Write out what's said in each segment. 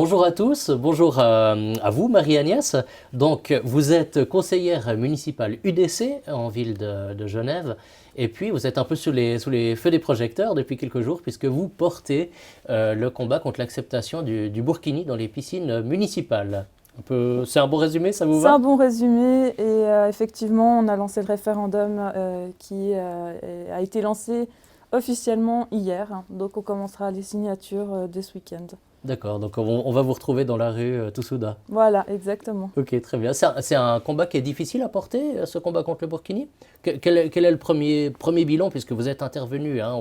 Bonjour à tous, bonjour à vous Marie-Agnès. Donc vous êtes conseillère municipale UDC en ville de Genève et puis vous êtes un peu sous les feux des projecteurs depuis quelques jours puisque vous portez le combat contre l'acceptation du burkini dans les piscines municipales. C'est un bon résumé, ça vous C'est un va? bon résumé et effectivement, on a lancé le référendum qui a été lancé officiellement hier. Donc on commencera les signatures dès ce week-end. D'accord, donc on va vous retrouver dans la rue tout soudain. Voilà, exactement. Ok, très bien. C'est un combat qui est difficile à porter, ce combat contre le burkini. Quel est le premier bilan, puisque vous êtes intervenu hein,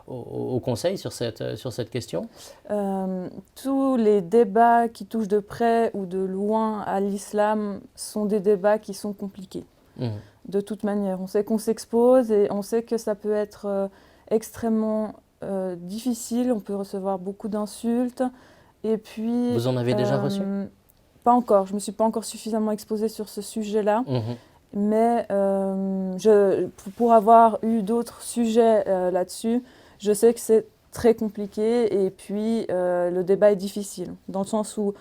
au Conseil sur cette question? Tous les débats qui touchent de près ou de loin à l'islam sont des débats qui sont compliqués. Mhm. De toute manière, on sait qu'on s'expose et on sait que ça peut être extrêmement difficile. On peut recevoir beaucoup d'insultes. Et puis, Vous en avez déjà reçu? pas encore. Je ne me suis pas encore suffisamment exposée sur ce sujet-là. Mhm. Mais pour avoir eu d'autres sujets là-dessus, je sais que c'est très compliqué et puis le débat est difficile. Dans le sens où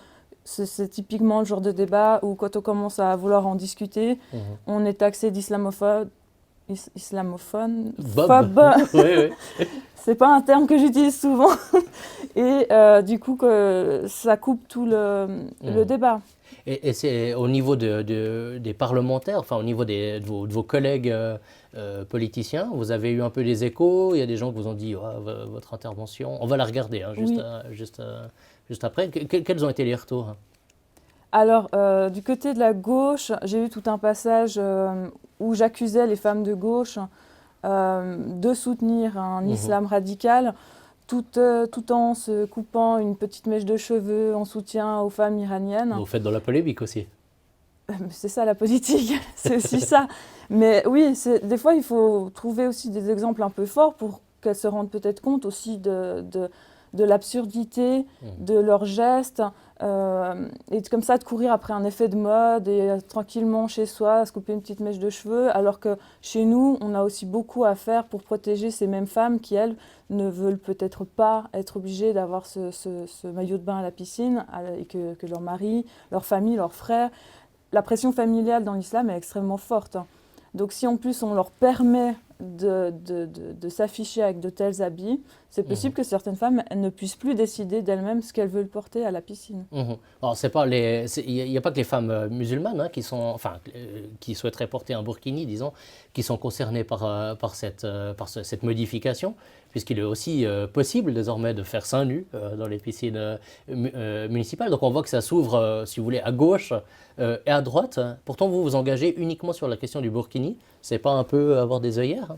c'est typiquement le genre de débat où quand on commence à vouloir en discuter, Mhm. on est taxé d'islamophobe. Islamophone, Bob? phobe, Oui, oui. c'est pas un terme que j'utilise souvent. Et du coup, ça coupe tout le Mhm. débat. Et c'est au niveau des parlementaires, enfin au niveau de vos collègues politiciens, vous avez eu un peu des échos, il y a des gens qui vous ont dit ah, votre intervention, on va la regarder hein, juste, Oui. juste après. Quels ont été les retours? Alors, du côté de la gauche, j'ai eu tout un passage où j'accusais les femmes de gauche de soutenir un Mhm. islam radical, tout en se coupant une petite mèche de cheveux en soutien aux femmes iraniennes. Vous faites dans la polémique aussi. C'est ça la politique, c'est aussi ça. Mais oui, des fois, il faut trouver aussi des exemples un peu forts pour qu'elles se rendent peut-être compte aussi de l'absurdité Mhm. de leurs gestes. Et comme ça, de courir après un effet de mode et tranquillement chez soi, se couper une petite mèche de cheveux, alors que chez nous, on a aussi beaucoup à faire pour protéger ces mêmes femmes qui, elles, ne veulent peut-être pas être obligées d'avoir ce maillot de bain à la piscine et que leur mari, leur famille, leurs frères la pression familiale dans l'islam est extrêmement forte. Donc si en plus on leur permet de s'afficher avec de tels habits, c'est Mhm. possible que certaines femmes elles ne puissent plus décider d'elles-mêmes ce qu'elles veulent porter à la piscine. Mhm. Alors, c'est pas il n'y a pas que les femmes musulmanes hein, qui souhaiteraient porter un burkini, disons, qui sont concernées par cette modification, puisqu'il est aussi possible désormais de faire seins nus dans les piscines municipales. Donc on voit que ça s'ouvre, si vous voulez, à gauche et à droite. Pourtant, vous vous engagez uniquement sur la question du burkini. C'est pas un peu avoir des œillères?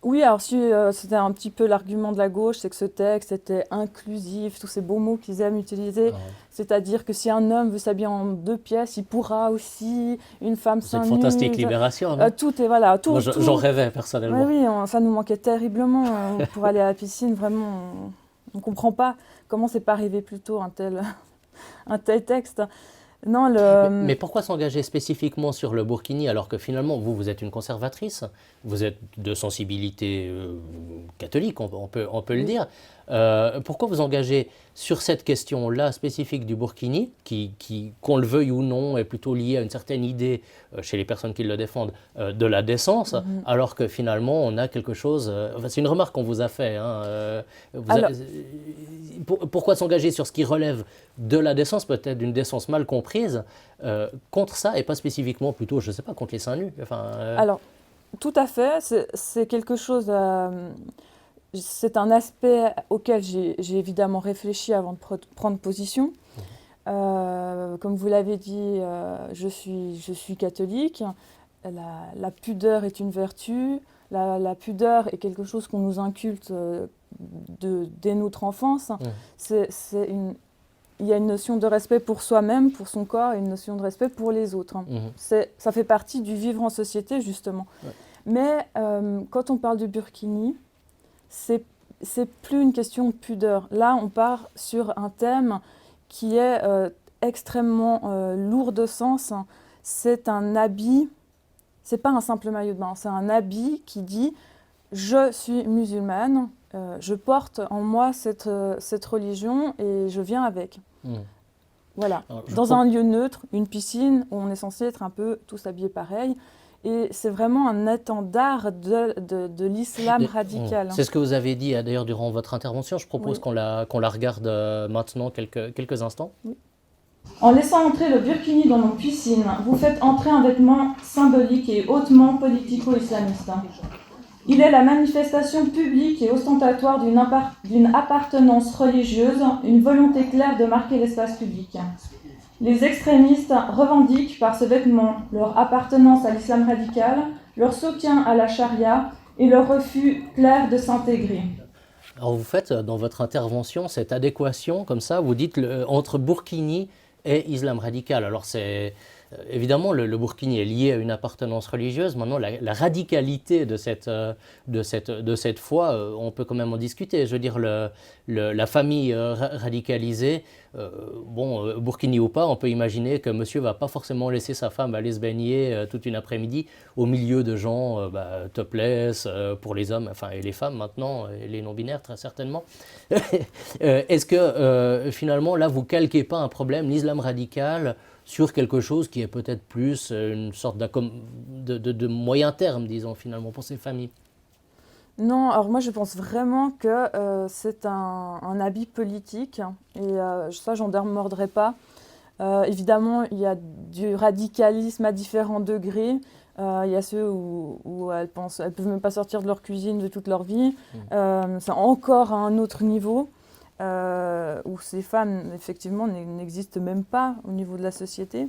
Oui, alors si c'était un petit peu l'argument de la gauche, c'est que ce texte était inclusif, tous ces beaux mots qu'ils aiment utiliser, Ah, c'est-à-dire que si un homme veut s'habiller en deux pièces, il pourra aussi, une femme vous êtes seins fantastique nus, libération, non? tout est voilà, Moi, tout, j'en tout. rêvais Oui, personnellement. oui, ça nous manquait terriblement pour aller à la piscine. Vraiment, on ne comprend pas comment c'est pas arrivé plus tôt un tel texte. Non, Mais pourquoi s'engager spécifiquement sur le burkini alors que finalement vous êtes une conservatrice, vous êtes de sensibilité catholique, on peut le oui. dire. Pourquoi vous engagez sur cette question-là spécifique du burkini, qui, qu'on le veuille ou non, est plutôt liée à une certaine idée chez les personnes qui le défendent de la décence, Mhm. alors que finalement on a quelque chose. Enfin, c'est une remarque qu'on vous a fait. Hein, Alors, pourquoi s'engager sur ce qui relève de la décence, peut-être d'une décence mal comprise, contre ça et pas spécifiquement plutôt, je ne sais pas, contre les seins nus. Enfin, alors, tout à fait, c'est quelque chose, c'est un aspect auquel j'ai évidemment réfléchi avant de prendre position. Comme vous l'avez dit, je suis catholique. La pudeur est une vertu. La pudeur est quelque chose qu'on nous inculte dès notre enfance. hum, Il y a une notion de respect pour soi-même, pour son corps, et une notion de respect pour les autres. hum, Ça fait partie du vivre en société, justement. ouais, Mais quand on parle du burkini, c'est c'est plus une question de pudeur. Là, on part sur un thème qui est extrêmement lourd de sens. C'est un habit, c'est pas un simple maillot de bain, c'est un habit qui dit je suis musulmane, je porte en moi cette religion et je viens avec. Voilà, Alors, dans un lieu neutre, une piscine, où on est censé être un peu tous habillés pareil. Et c'est vraiment un étendard de l'islam radical. C'est ce que vous avez dit d'ailleurs durant votre intervention. Je propose Oui. qu'on la regarde maintenant quelques instants. Oui. En laissant entrer le burkini dans nos piscines, vous faites entrer un vêtement symbolique et hautement politico-islamiste. Il est la manifestation publique et ostentatoire d'une appartenance religieuse, une volonté claire de marquer l'espace public. Les extrémistes revendiquent par ce vêtement leur appartenance à l'islam radical, leur soutien à la charia et leur refus clair de s'intégrer. Alors vous faites dans votre intervention cette adéquation comme ça, vous dites entre burkini et islam radical. Alors c'est évidemment le burkini est lié à une appartenance religieuse. Maintenant la radicalité de cette foi, on peut quand même en discuter. Je veux dire la famille radicalisée, burkini ou pas, on peut imaginer que monsieur va pas forcément laisser sa femme aller se baigner toute une après-midi au milieu de gens topless pour les hommes, enfin et les femmes maintenant et les non-binaires très certainement. Est-ce que finalement là vous calquez pas un problème, l'islam radical, sur quelque chose qui est peut-être plus une sorte de moyen terme, disons, finalement, pour ces familles? Non, alors moi je pense vraiment que c'est un habit politique et ça j'en démordrai pas. Évidemment, il y a du radicalisme à différents degrés. Il y a ceux où elles peuvent même pas sortir de leur cuisine de toute leur vie. C'est encore à un autre niveau. Où ces femmes, effectivement, n'existent même pas au niveau de la société.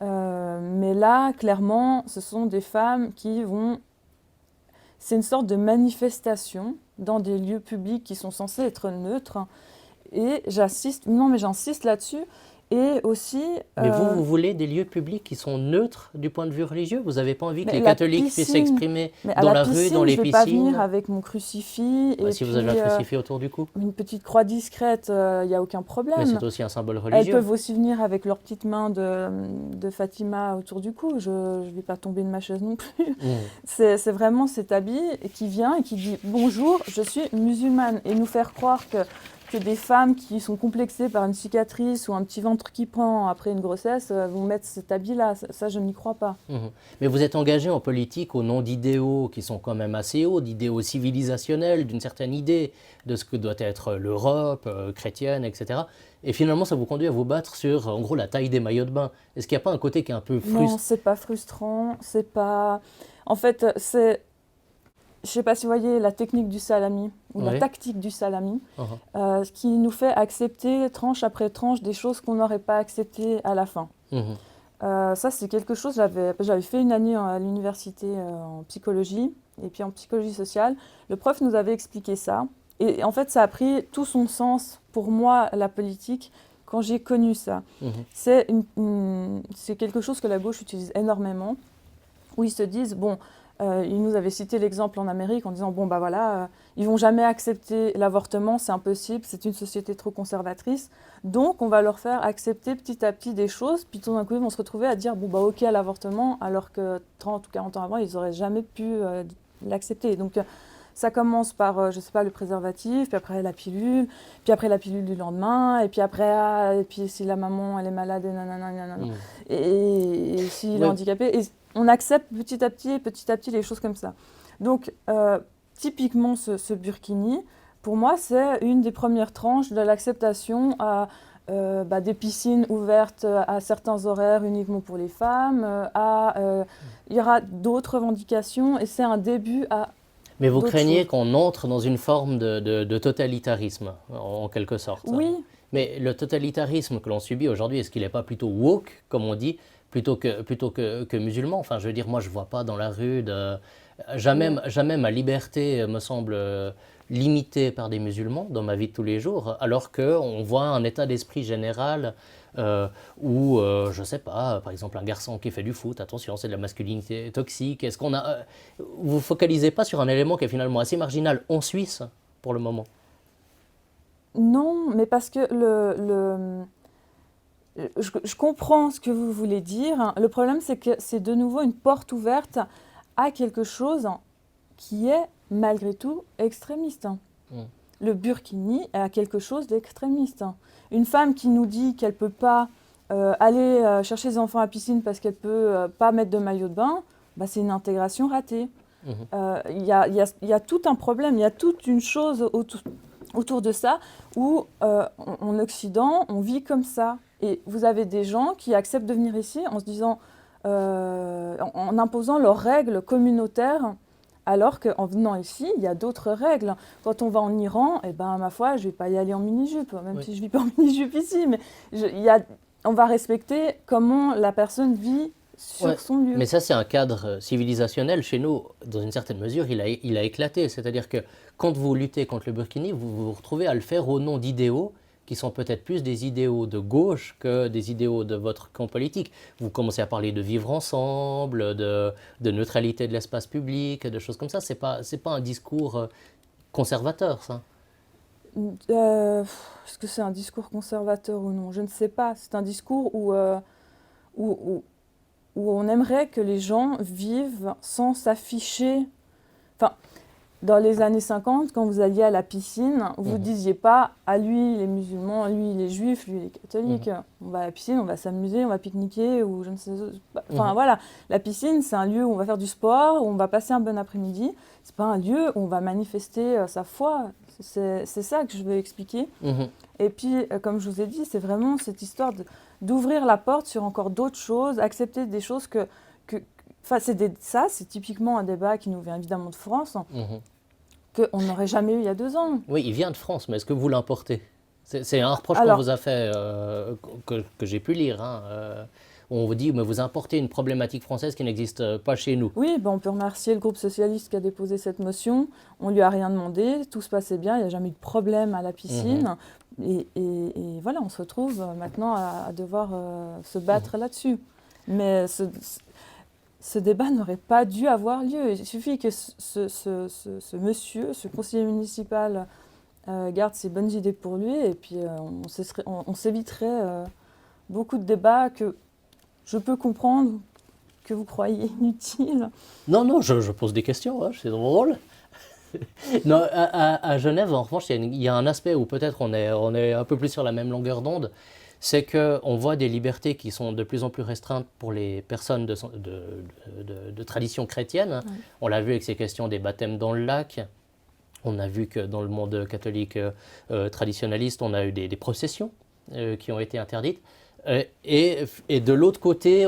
Mais là, clairement, ce sont des femmes qui vont... C'est une sorte de manifestation dans des lieux publics qui sont censés être neutres. Et j'insiste là-dessus. Et aussi... Mais vous voulez des lieux publics qui sont neutres du point de vue religieux? Vous n'avez pas envie que les la catholiques puissent piscine, s'exprimer mais à dans la piscine, rue, dans les je vais pas piscines? venir avec mon crucifix et Si puis, vous avez un crucifix autour du cou. une petite croix discrète, il n'y a aucun problème. Mais c'est aussi un symbole Elles religieux. peuvent aussi venir avec leurs petites mains de Fatima autour du cou. Je ne vais pas tomber de ma chaise non plus. C'est vraiment cet habit qui vient et qui dit « Bonjour, je suis musulmane ». Et nous faire croire que des femmes qui sont complexées par une cicatrice ou un petit ventre qui prend après une grossesse vont mettre cet habit-là. Ça, je n'y crois pas. Mais vous êtes engagé en politique au nom d'idéaux qui sont quand même assez hauts, d'idéaux civilisationnels, d'une certaine idée de ce que doit être l'Europe chrétienne, etc. Et finalement, ça vous conduit à vous battre sur, en gros, la taille des maillots de bain. Est-ce qu'il n'y a pas un côté qui est un peu frustrant? Non, c'est pas frustrant. C'est pas... En fait, c'est... Je ne sais pas si vous voyez la technique du salami ou la tactique du salami, ce qui nous fait accepter tranche après tranche des choses qu'on n'aurait pas acceptées à la fin. Ça, c'est quelque chose, j'avais fait une année à l'université en psychologie et puis en psychologie sociale. Le prof nous avait expliqué ça et en fait, ça a pris tout son sens pour moi, la politique, quand j'ai connu ça. C'est quelque chose que la gauche utilise énormément, où ils se disent, bon... il nous avait cité l'exemple en Amérique en disant bon bah voilà, ils vont jamais accepter l'avortement, c'est impossible, c'est une société trop conservatrice, donc on va leur faire accepter petit à petit des choses, puis tout d'un coup ils vont se retrouver à dire bon bah ok à l'avortement, alors que 30 ou 40 ans avant ils auraient jamais pu l'accepter. Donc ça commence par je sais pas le préservatif, puis après la pilule, puis après la pilule du lendemain, et puis après et puis si la maman elle est malade et nanana, et s'il est handicapé. Et on accepte petit à petit les choses comme ça. Donc, typiquement, ce burkini, pour moi, c'est une des premières tranches de l'acceptation à des piscines ouvertes à certains horaires uniquement pour les femmes. Il y aura d'autres revendications et c'est un début à... Mais vous craignez qu'on entre dans une forme de totalitarisme, en quelque sorte. Oui. Mais le totalitarisme que l'on subit aujourd'hui, est-ce qu'il n'est pas plutôt woke, comme on dit, plutôt que musulman? Enfin, je veux dire, moi, je ne vois pas dans la rue jamais ma liberté me semble limitée par des musulmans dans ma vie de tous les jours, alors qu'on voit un état d'esprit général où, je ne sais pas, par exemple, un garçon qui fait du foot, attention, c'est de la masculinité toxique. Est-ce qu'on a... vous ne focalisez pas sur un élément qui est finalement assez marginal en Suisse, pour le moment? Non, mais parce que je comprends ce que vous voulez dire. Le problème, c'est que c'est de nouveau une porte ouverte à quelque chose qui est, malgré tout, extrémiste. le burkini a quelque chose d'extrémiste. Une femme qui nous dit qu'elle ne peut pas aller chercher ses enfants à la piscine parce qu'elle ne peut pas mettre de maillot de bain, bah, c'est une intégration ratée. Il y a tout un problème, il y a toute une chose autour de ça où en Occident, on vit comme ça. Et vous avez des gens qui acceptent de venir ici en se disant, en imposant leurs règles communautaires, alors qu'en venant ici, il y a d'autres règles. Quand on va en Iran, eh ben, ma foi, je ne vais pas y aller en mini-jupe, même si je ne vis pas en mini-jupe ici, mais on va respecter comment la personne vit sur son lieu. Mais ça, c'est un cadre civilisationnel. Chez nous, dans une certaine mesure, il a éclaté. C'est-à-dire que quand vous luttez contre le burkini, vous vous retrouvez à le faire au nom d'idéaux qui sont peut-être plus des idéaux de gauche que des idéaux de votre camp politique. Vous commencez à parler de vivre ensemble, de neutralité de l'espace public, de choses comme ça. C'est pas un discours conservateur, ça. Est-ce que c'est un discours conservateur ou non? Je ne sais pas. C'est un discours où on aimerait que les gens vivent sans s'afficher. Enfin, dans les années 50, quand vous alliez à la piscine, vous ne disiez pas « à lui, il est musulman, lui, il est juif, lui, il est catholique ». On va à la piscine, on va s'amuser, on va pique-niquer ou je ne sais pas. Enfin voilà, la piscine, c'est un lieu où on va faire du sport, où on va passer un bon après-midi. Ce n'est pas un lieu où on va manifester sa foi. C'est ça que je veux expliquer. Et puis, comme je vous ai dit, c'est vraiment cette histoire d'ouvrir la porte sur encore d'autres choses, accepter des choses c'est typiquement un débat qui nous vient évidemment de France, qu'on n'aurait jamais eu il y a 2 ans. Oui, il vient de France, mais est-ce que vous l'importez? C'est un reproche qu'on vous a fait, que j'ai pu lire. On vous dit, mais vous importez une problématique française qui n'existe pas chez nous. Oui, on peut remercier le groupe socialiste qui a déposé cette motion. On ne lui a rien demandé, tout se passait bien, il n'y a jamais eu de problème à la piscine. Et voilà, on se retrouve maintenant à devoir se battre là-dessus. Mais ce débat n'aurait pas dû avoir lieu. Il suffit que ce monsieur, ce conseiller municipal, garde ses bonnes idées pour lui et puis on s'éviterait beaucoup de débats que je peux comprendre que vous croyez inutiles. Non, je pose des questions, c'est drôle. Non, à Genève, en revanche, il y a un aspect où peut-être on est un peu plus sur la même longueur d'onde, c'est qu'on voit des libertés qui sont de plus en plus restreintes pour les personnes de tradition chrétienne. On l'a vu avec ces questions des baptêmes dans le lac. On a vu que dans le monde catholique traditionnaliste, on a eu des processions qui ont été interdites. Et de l'autre côté,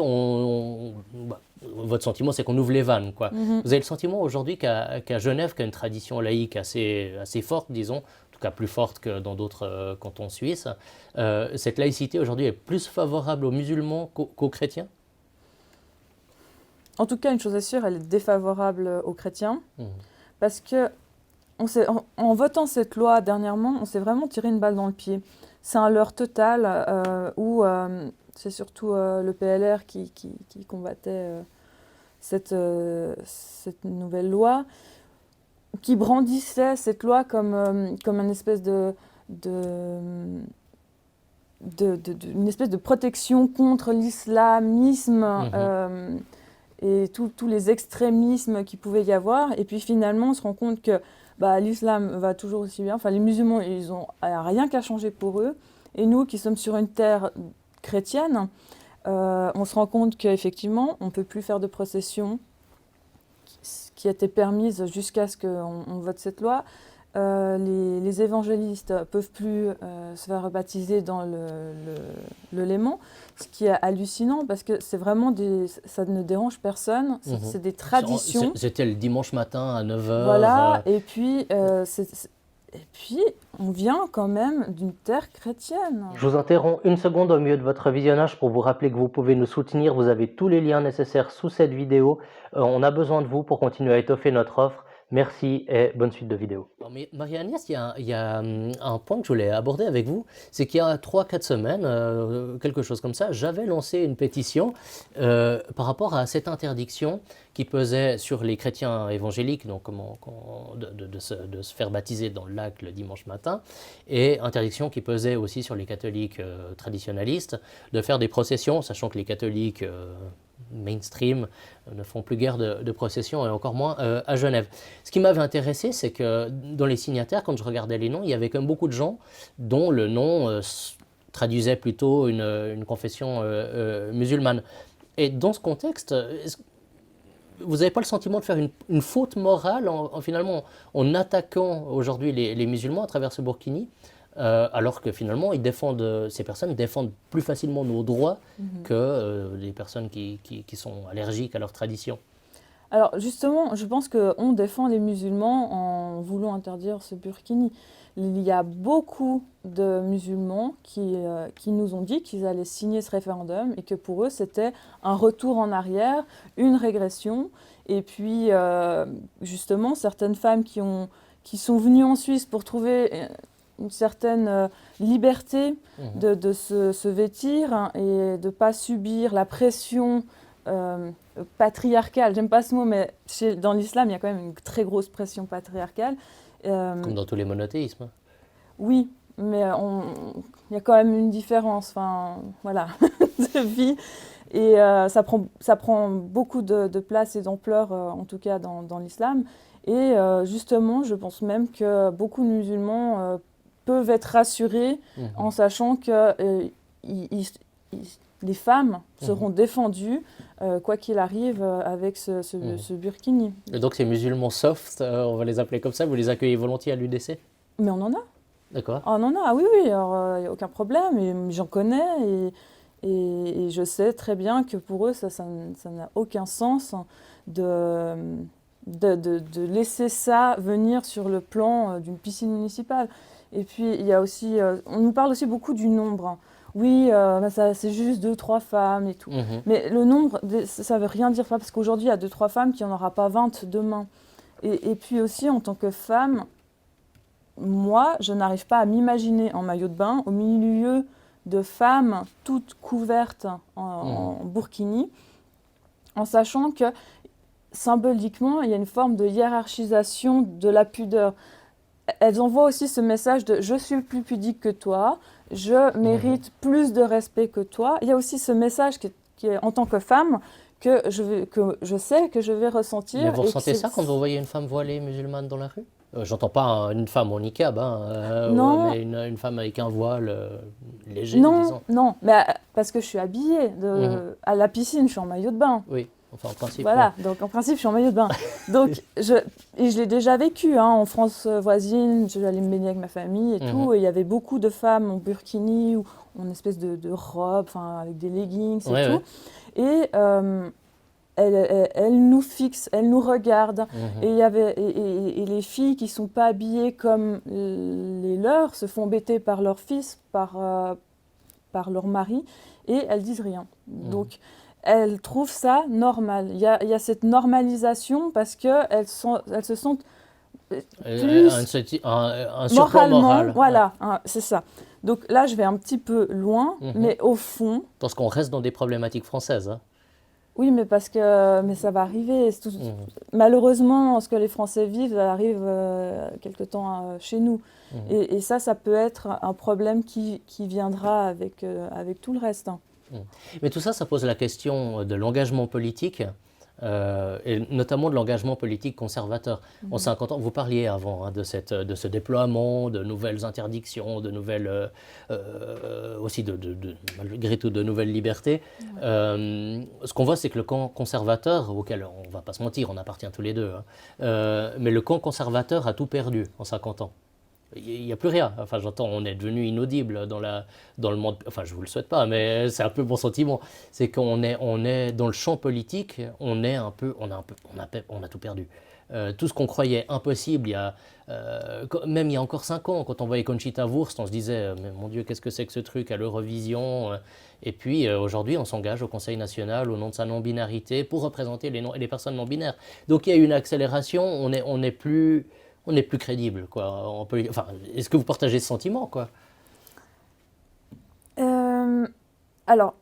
votre sentiment, c'est qu'on ouvre les vannes, quoi. Vous avez le sentiment aujourd'hui qu'à Genève, qui a une tradition laïque assez forte, disons, en tout cas plus forte que dans d'autres cantons suisses, cette laïcité aujourd'hui est plus favorable aux musulmans qu'aux chrétiens? En tout cas, une chose est sûre, elle est défavorable aux chrétiens, parce que en votant cette loi dernièrement, on s'est vraiment tiré une balle dans le pied. C'est un leurre total où c'est surtout le PLR qui combattait cette nouvelle loi, qui brandissait cette loi comme une espèce une espèce de protection contre l'islamisme et tous les extrémismes qu'il pouvait y avoir. Et puis finalement, on se rend compte que l'islam va toujours aussi bien. Enfin, les musulmans, ils n'ont rien qu'à changer pour eux. Et nous, qui sommes sur une terre chrétienne, on se rend compte qu'effectivement, on ne peut plus faire de procession qui étaient permises jusqu'à ce qu'on vote cette loi. Les évangélistes ne peuvent plus se faire rebaptiser dans le Léman, ce qui est hallucinant parce que c'est vraiment ça ne dérange personne, c'est des traditions. C'était le dimanche matin à 9h. Voilà, et puis on vient quand même d'une terre chrétienne. Je vous interromps une seconde au milieu de votre visionnage pour vous rappeler que vous pouvez nous soutenir. Vous avez tous les liens nécessaires sous cette vidéo. On a besoin de vous pour continuer à étoffer notre offre. Merci et bonne suite de vidéo. Marie-Agnès, il y a un point que je voulais aborder avec vous, c'est qu'il y a 3-4 semaines, quelque chose comme ça, j'avais lancé une pétition par rapport à cette interdiction qui pesait sur les chrétiens évangéliques, donc de se faire baptiser dans le lac le dimanche matin, et interdiction qui pesait aussi sur les catholiques traditionnalistes de faire des processions, sachant que les catholiques mainstream ne font plus guère de procession et encore moins à Genève. Ce qui m'avait intéressé, c'est que dans les signataires, quand je regardais les noms, il y avait quand même beaucoup de gens dont le nom traduisait plutôt une confession musulmane. Et dans ce contexte, vous n'avez pas le sentiment de faire une faute morale finalement en attaquant aujourd'hui les musulmans à travers ce burkini, alors que finalement ces personnes défendent plus facilement nos droits que les personnes qui sont allergiques à leur tradition. Alors justement, je pense qu'on défend les musulmans en voulant interdire ce burkini. Il y a beaucoup de musulmans qui nous ont dit qu'ils allaient signer ce référendum et que pour eux c'était un retour en arrière, une régression. Et puis justement, certaines femmes qui sont venues en Suisse pour trouver une certaine liberté de se vêtir, hein, et de ne pas subir la pression patriarcale. J'aime pas ce mot, mais dans l'islam, il y a quand même une très grosse pression patriarcale. Comme dans tous les monothéismes. Oui, mais il y a quand même une différence, enfin, voilà, de vie. Et ça prend beaucoup de place et d'ampleur, en tout cas dans l'islam. Et justement, je pense même que beaucoup de musulmans peuvent être rassurés en sachant que les femmes seront défendues, quoi qu'il arrive, avec ce burkini. Et donc ces musulmans soft, on va les appeler comme ça, vous les accueillez volontiers à l'UDC? Mais on en a. D'accord. Ah non, oui, il n'y a aucun problème. Et j'en connais et je sais très bien que pour eux, ça n'a aucun sens de laisser ça venir sur le plan d'une piscine municipale. Et puis, il y a aussi, on nous parle aussi beaucoup du nombre. Oui, c'est juste 2-3 femmes et tout. Mais le nombre, ça ne veut rien dire, parce qu'aujourd'hui, il y a 2-3 femmes qui n'y en aura pas 20 demain. Et puis aussi, en tant que femme, moi, je n'arrive pas à m'imaginer en maillot de bain au milieu de femmes toutes couvertes en burkini, en sachant que symboliquement, il y a une forme de hiérarchisation de la pudeur. Elles envoient aussi ce message de « je suis plus pudique que toi, je mérite plus de respect que toi ». Il y a aussi ce message qui est, en tant que femme, que je sais que je vais ressentir. Mais vous ressentez ça quand vous voyez une femme voilée musulmane dans la rue? J'entends pas une femme en niqab, non. mais une femme avec un voile léger, disons. Non, mais parce que je suis habillée. À la piscine, je suis en maillot de bain. Oui, enfin en principe. Voilà, ouais. donc en principe, je suis en maillot de bain. Donc, je l'ai déjà vécu, hein, en France voisine, j'allais me baigner avec ma famille et tout, et il y avait beaucoup de femmes en burkini ou en espèce de robe, avec des leggings et tout. Et elle nous fixe, elle nous regarde. Et les filles qui ne sont pas habillées comme les leurs se font embêter par leur fils, par leur mari, et elles disent rien. Donc, elles trouvent ça normal. Il y a cette normalisation parce qu'elles se sentent plus un surplomb moral. Voilà, hein, c'est ça. Donc là, je vais un petit peu loin, mais au fond... Parce qu'on reste dans des problématiques françaises. Hein. Oui, mais ça va arriver. Malheureusement, ce que les Français vivent, ça arrive quelque temps chez nous. Et ça peut être un problème qui viendra avec tout le reste. Hein. Mais tout ça, ça pose la question de l'engagement politique, et notamment de l'engagement politique conservateur. En 50 ans, vous parliez avant de ce déploiement, de nouvelles interdictions, de nouvelles, aussi malgré tout de nouvelles libertés. Ce qu'on voit, c'est que le camp conservateur, auquel on ne va pas se mentir, on appartient tous les deux, mais le camp conservateur a tout perdu en 50 ans. Il n'y a plus rien. Enfin, j'entends, on est devenu inaudible dans le monde. Enfin, je ne vous le souhaite pas, mais c'est un peu mon sentiment. C'est qu'on est dans le champ politique, on a tout perdu. Tout ce qu'on croyait impossible, même il y a encore 5 ans, quand on voyait Conchita Wurst, on se disait mais mon Dieu, qu'est-ce que c'est que ce truc à l'Eurovision? Et puis aujourd'hui, on s'engage au Conseil national au nom de sa non-binarité pour représenter les personnes non-binaires. Donc il y a eu une accélération, on n'est plus crédible, quoi. Est-ce que vous partagez ce sentiment, quoi? Alors,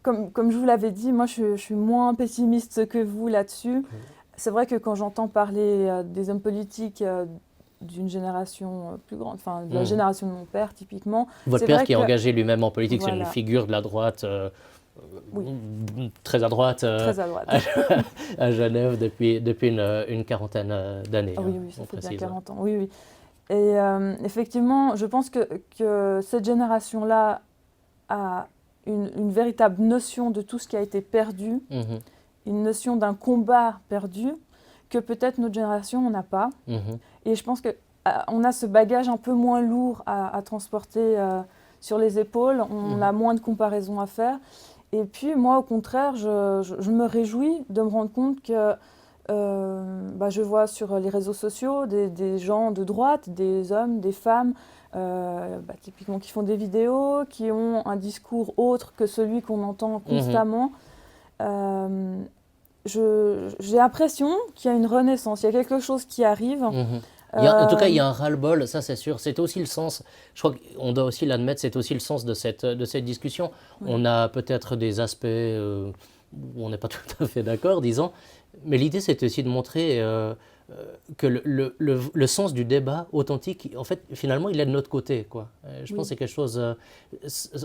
comme je vous l'avais dit, moi je suis moins pessimiste que vous là-dessus. C'est vrai que quand j'entends parler des hommes politiques d'une génération plus grande, de la génération de mon père typiquement. Votre père qui est engagé lui-même en politique, voilà. C'est une figure de la droite Oui. Très à droite, Très à droite. à Genève depuis une quarantaine d'années. Ah oui, hein, oui, ça on fait bien précise. 40 ans. Oui, oui. Et effectivement, je pense que cette génération-là a une véritable notion de tout ce qui a été perdu, Mhm, une notion d'un combat perdu, que peut-être notre génération, on n'a pas. mhm, Et je pense qu'on a ce bagage un peu moins lourd à transporter sur les épaules, on a moins de comparaisons à faire. Et puis moi, au contraire, je me réjouis de me rendre compte que je vois sur les réseaux sociaux des gens de droite, des hommes, des femmes, typiquement qui font des vidéos, qui ont un discours autre que celui qu'on entend mhm. constamment. J'ai l'impression qu'il y a une renaissance, il y a quelque chose qui arrive. Mhm. En tout cas, il y Euh, a un ras-le-bol, ça c'est sûr. C'était aussi le sens, je crois qu'on doit aussi l'admettre, c'est aussi le sens de cette discussion. ouais. On a peut-être des aspects où on n'est pas tout à fait d'accord, disons, mais l'idée c'est aussi de montrer que le sens du débat authentique, en fait, finalement, il est de notre côté, quoi. Je pense que Oui. c'est quelque chose,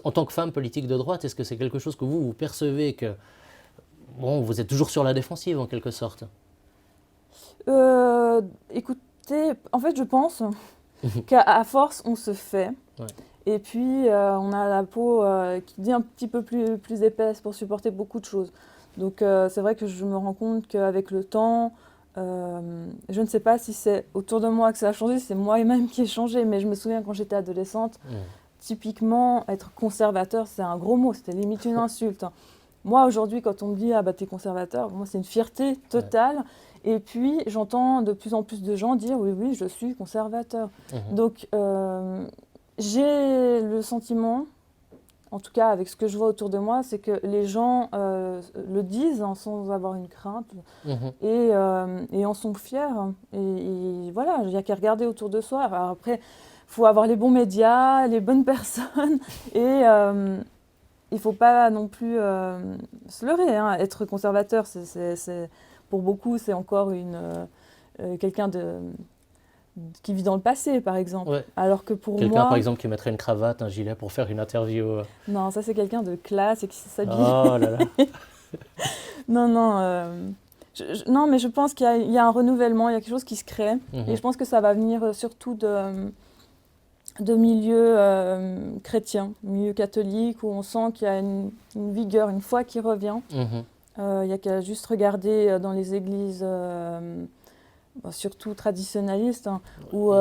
en tant que femme politique de droite, est-ce que c'est quelque chose que vous percevez que, bon, vous êtes toujours sur la défensive en quelque sorte? Écoutez, en fait, je pense qu'à force, on se fait. Ouais. Et puis, on a la peau qui dit un petit peu plus épaisse pour supporter beaucoup de choses. Donc, c'est vrai que je me rends compte qu'avec le temps, je ne sais pas si c'est autour de moi que ça a changé, c'est moi-même qui ai changé. Mais je me souviens quand j'étais adolescente, Mhm. typiquement, être conservateur, c'est un gros mot, c'était limite une insulte. Moi, aujourd'hui, quand on me dit « Ah bah t'es conservateur », moi, c'est une fierté Ouais. totale. Et puis, j'entends de plus en plus de gens dire « Oui, oui, je suis conservateur ». Mhm. Donc, j'ai le sentiment, en tout cas avec ce que je vois autour de moi, c'est que les gens le disent hein, sans avoir une crainte Mhm. et en sont fiers. Et voilà, il n'y a qu'à regarder autour de soi. Alors après, il faut avoir les bons médias, les bonnes personnes et il ne faut pas non plus se leurrer. Hein. Être conservateur, pour beaucoup, c'est encore quelqu'un qui vit dans le passé, par exemple. Ouais. Alors que pour Quelqu'un, par moi, exemple, qui mettrait une cravate, un gilet pour faire une interview. non, ça c'est quelqu'un de classe et qui sait s'habiller. Oh là là. Non, non, non, mais je pense qu'il y a un renouvellement, il y a quelque chose qui se crée. Et Mhm. je pense que ça va venir surtout de milieux chrétiens, milieux catholiques, où on sent qu'il y a une vigueur, une foi qui revient. Mhm. Il n'y a qu'à juste regarder dans les églises, surtout traditionnalistes, hein, où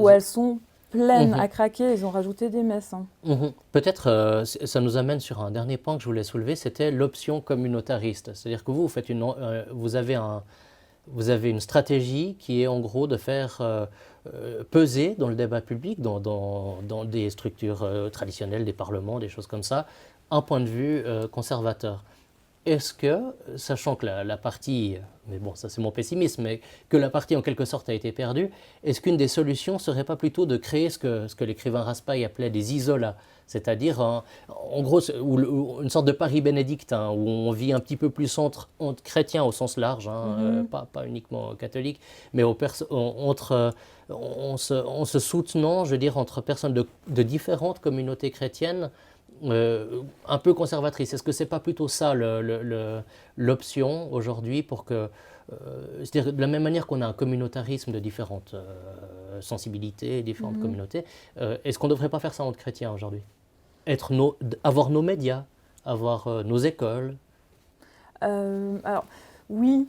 elles sont pleines Mhm. à craquer. Ils ont rajouté des messes. Hein. Mhm. Peut-être, ça nous amène sur un dernier point que je voulais soulever, c'était l'option communautariste. C'est-à-dire que vous avez une stratégie qui est en gros de faire peser dans le débat public, dans des structures traditionnelles, des parlements, des choses comme ça, un point de vue conservateur. Est-ce que, sachant que la partie, mais bon, ça c'est mon pessimisme, mais que la partie en quelque sorte a été perdue, est-ce qu'une des solutions serait pas plutôt de créer ce que l'écrivain Raspail appelait des isolats, c'est-à-dire en gros une sorte de Paris bénédictin où on vit un petit peu plus entre chrétiens au sens large, hein, Mhm. pas uniquement catholiques, mais en se soutenant, je veux dire, entre personnes de différentes communautés chrétiennes un peu conservatrice. Est-ce que c'est pas plutôt ça l'option aujourd'hui pour que, c'est-à-dire de la même manière qu'on a un communautarisme de différentes sensibilités, différentes Mhm. communautés, est-ce qu'on ne devrait pas faire ça entre chrétiens aujourd'hui? Avoir nos médias, avoir nos écoles. Alors, oui,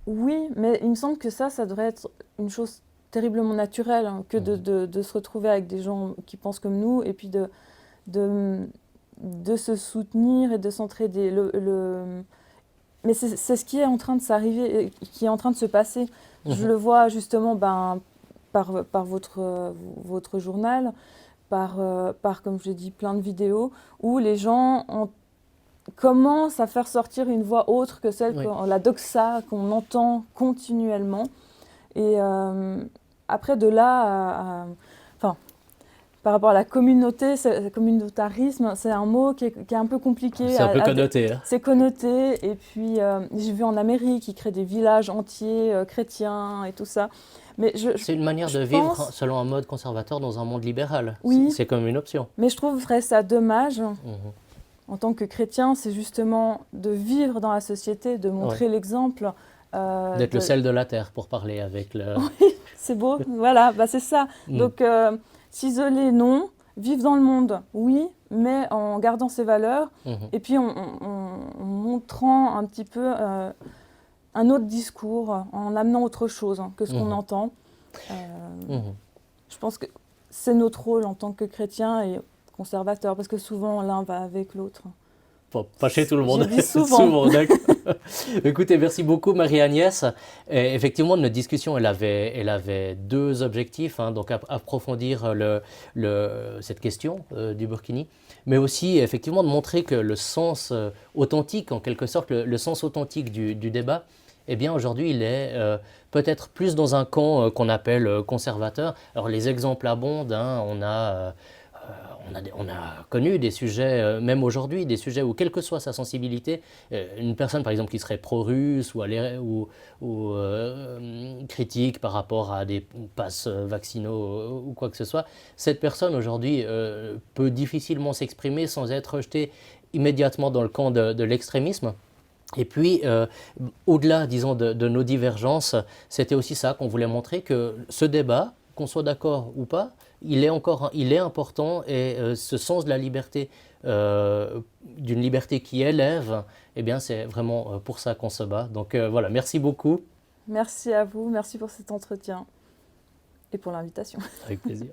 oui, mais il me semble que ça devrait être une chose terriblement naturelle, hein, que Mhm. de se retrouver avec des gens qui pensent comme nous et puis de, de se soutenir et de s'entraider. Mais c'est ce qui est en train de s'arriver, qui est en train de se passer. Je Mhm. le vois justement par votre journal, comme je l'ai dit, plein de vidéos où les gens commencent à faire sortir une voix autre que celle, Oui. la doxa qu'on entend continuellement. Et après, de là enfin, par rapport à la communauté, le communautarisme, c'est un mot qui est un peu compliqué. C'est un peu connoté, hein. C'est connoté. Et puis, j'ai vu en Amérique, ils créent des villages entiers chrétiens et tout ça. Mais C'est une manière je de vivre pense, selon un mode conservateur dans un monde libéral. oui, C'est comme une option. mais je trouverais ça dommage Mhm. en tant que chrétien, c'est justement de vivre dans la société, de montrer l'exemple. D'être le sel de la terre, pour parler avec le... Oui, c'est beau, voilà, bah c'est ça. Donc, s'isoler, non. Vivre dans le monde, oui, mais en gardant ses valeurs. Et puis en montrant un petit peu un autre discours, en amenant autre chose que ce qu'on entend. Je pense que c'est notre rôle en tant que chrétien et conservateur, parce que souvent l'un va avec l'autre. Pas chez tout le monde. Je dis souvent. D'accord. Écoutez, merci beaucoup Marie-Agnès. Effectivement, notre discussion, elle avait deux objectifs, hein, donc approfondir cette question du burkini, mais aussi effectivement de montrer que le sens authentique, en quelque sorte, le sens authentique du débat, eh bien aujourd'hui il est peut-être plus dans un camp qu'on appelle conservateur. Alors les exemples abondent, hein, on a connu des sujets, même aujourd'hui, des sujets où, quelle que soit sa sensibilité, une personne par exemple qui serait pro-russe ou critique par rapport à des passes vaccinaux ou quoi que ce soit, cette personne aujourd'hui peut difficilement s'exprimer sans être rejetée immédiatement dans le camp de l'extrémisme. Et puis, au-delà, disons, de nos divergences, c'était aussi ça qu'on voulait montrer, que ce débat, qu'on soit d'accord ou pas, il est important, et ce sens de la liberté, d'une liberté qui élève, eh bien, c'est vraiment pour ça qu'on se bat. Donc voilà, merci beaucoup. Merci à vous, merci pour cet entretien et pour l'invitation. Avec plaisir.